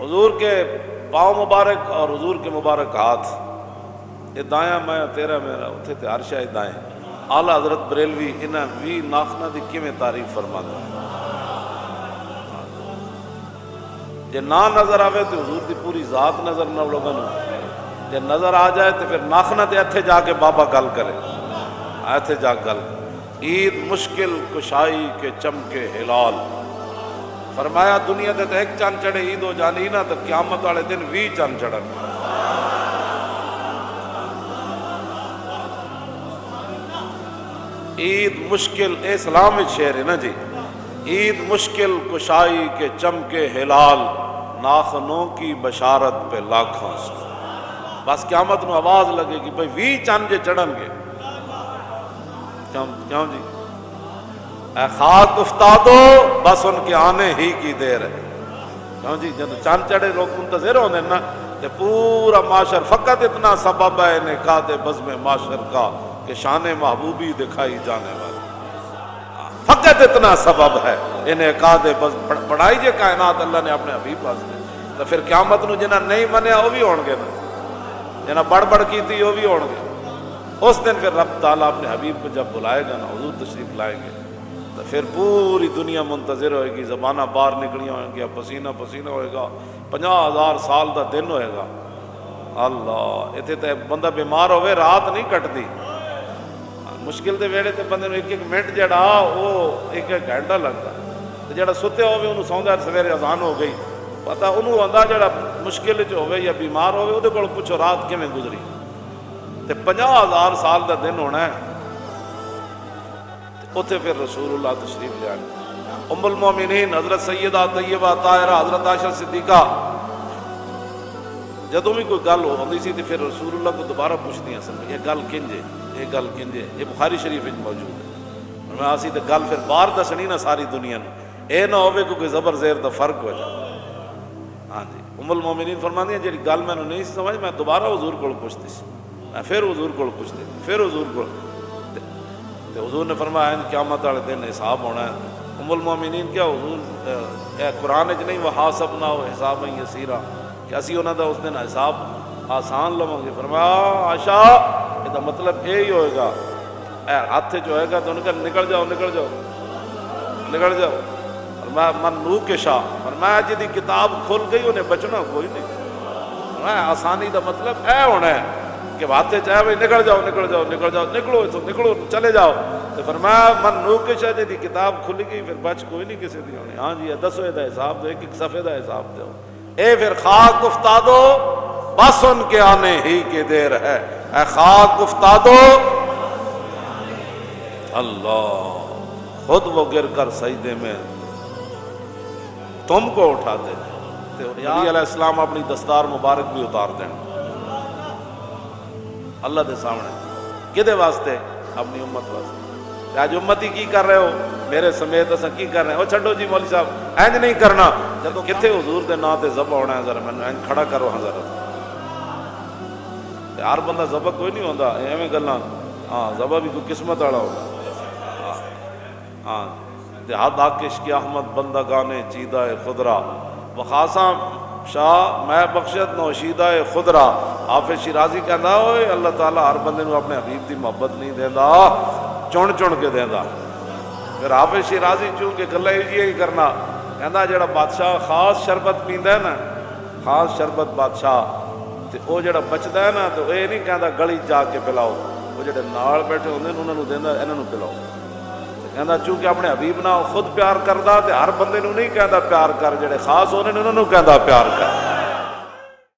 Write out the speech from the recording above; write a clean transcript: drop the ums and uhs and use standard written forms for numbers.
حضور کے پاؤں مبارک اور حضور کے مبارک ہاتھ، یہ دایاں میں تیرا میرا اتھے تے عرش ہے دائیں. اعلیٰ حضرت بریلوی انہاں بھی ناخنا دی کیویں تعریف فرماتا ہے. جے نہ نظر آوے تو حضور دی پوری ذات نظر نہ لوگوں نو، جے نظر آ جائے تو پھر ناخنا تے اتھے جا کے بابا گل کرے، اتھے جا کے گل کرے. عید مشکل کشائی کے چمکے ہلال. فرمایا دنیا تے ایک چاند چڑھے عید ہو جانی نا تو قیامت والے دن 20 چاند چڑھن. عید مشکل اسلام میں شعر ہے نا جی. عید مشکل کشائی کے چمکے ہلال، ناخنوں کی بشارت پہ لاکھوں سے. بس قیامت میں آواز لگے گی بھئی 20 چاند جے چڑھن گے. کیوں جی؟ اے خاک افتادو بس ان کے آنے ہی کی دیر ہے. کیوں جی؟ جب چاند چڑھے لوگ منتظر ہونے نا کہ پورا معاشر فقط اتنا سبب ہے انعقاد بزم معاشر کا کہ شان محبوبی دکھائی جانے والی. فقط اتنا سبب ہے انعقاد بزم. پڑھائی جے کائنات اللہ نے اپنے حبیب واسطے تو پھر قیامت نو جنہاں نہیں منیا وہ بھی ہون گے نا، جنہاں بڑھ بڑھ کی تھی وہ بھی ہون گے. اس دن پھر رب تعالیٰ اپنے حبیب کو جب بلائے گا نا، حضور تشریف لائیں گے تو پھر پوری دنیا منتظر ہوئے گی. زبانہ باہر نکلیاں ہوئیں گی، پسینہ پسینہ ہوئے گا. 50,000 سال دا دن ہوئے گا. اللہ اتنے تو بندہ بیمار ہوئے رات نہیں کٹتی. مشکل دے ویڑے تے بندے ایک ایک منٹ جڑا وہ ایک ایک گھنٹہ لگتا. جڑا ستے ہوئے انہوں سوندا سویرے اذان ہو گئی، پتہ انہوں آندا جڑا مشکل چ ہوئے یا بیمار ہوئے وہ کو پوچھو رات کیویں گزری. تے 50,000 سال دا دن ہونا ہے. اتھے پھر رسول اللہ تشریف لے آئے. ام المومنین حضرت سیدہ طیبہ طاہرہ حضرت عائشہ صدیقہ جدوں بھی کوئی گل ہوندی سی تو پھر رسول اللہ کو دوبارہ پوچھدیاں سن یہ گل کنجے، یہ گل کنجے. یہ بخاری شریف میں موجود ہے. میں آسی تو گل پھر باہر دسنی نا ساری دنیا نے، اے نہ ہوئے کوئی زبر زیر دا فرق ہو جائے. ہاں جی. ام المومنین فرماندی ہیں جی گل میں نہیں سمجھ میں دوبارہ حضور کو پوچھتی سی. میں پھر حضور کو پوچھتے پھر حضور کو تو حضور نے فرمایا قیامت والے دن حساب ہونا ہے. ام المومنین کیا حضور قرآن چ نہیں وحاسبنا حسابا یسیرا کہ اسی انہوں دا اس دن حساب آسان لواں گے. فرمایا عائشہ یہ دا مطلب یہی ہوئے گا ہاتھ جو ہوئے گا تو ان کا نکل جاؤ نکل جاؤ نکل جاؤ. فرمایا من نو کے شاہ، فرمایا جی دی کتاب کھل گئی انہیں بچنا کوئی نہیں. فرمایا آسانی دا مطلب اے ہونا ہے کہ باتیں چاہے بھائی نکل جاؤ نکل جاؤ نکل جاؤ نکلو تو نکلو چلے جاؤ. تو فرمایا من نو کے شاہ جی دی کتاب کھل گئی پھر بچ کوئی نہیں کسی دی ہونی. ہاں جی 10 دا حساب دو، ایک ایک صفحے دا حساب دو. اے پھر خاک افتادو بس ان کے آنے ہی کی دیر ہے. اے خاک افتادو اللہ خود وہ گر کر سجدے میں تم کو اٹھاتے ہیں. نبی علیہ السلام اپنی دستار مبارک بھی اتار دیں اللہ دے سامنے. کدے واسطے؟ اپنی امت واسطے. آج امتی کی کر رہے ہو میرے سمیت اسا کی کر رہے ہیں؟ وہ چھڈو جی مولوی صاحب اینج نہیں کرنا. جب کتنے حضور دے نا تے ذبح ہونا ہے ذرا میں اینج کھڑا کرو. ہاں ذرا ہر بندہ ذبح کوئی نہیں ہوتا ایویں گلاں. ہاں ذبح بھی کوئی قسمت والا ہوگا. ہاں دیہات عشق احمد بندہ گانے چیدہ خدرا وخاصاں شاہ میں بخشت نوشیدہ خدرا. حافظ شیرازی کہندا اوئے اللہ تعالیٰ ہر بندے نو اپنے حبیب دی محبت نہیں دیندا، چن چن کے دیندا. پھر حافظ شیرازی چونکہ گلا ہی کرنا کہندا جڑا بادشاہ خاص شربت پیندا ہے نا، خاص شربت بادشاہ تے او جڑا بچدا ہے نا تو اے نہیں کہندا گلی جا کے پلاؤ، وہ جڑے نال بیٹھے ہوندے انہاں نو دیندا انہاں نو پلاؤ. کہندا چونکہ اپنے حبیب نال خود پیار کردا تے ہر بندے نو نہیں کہندا پیار کر، جڑے خاص ہونے انہاں نو کہندا پیار کر.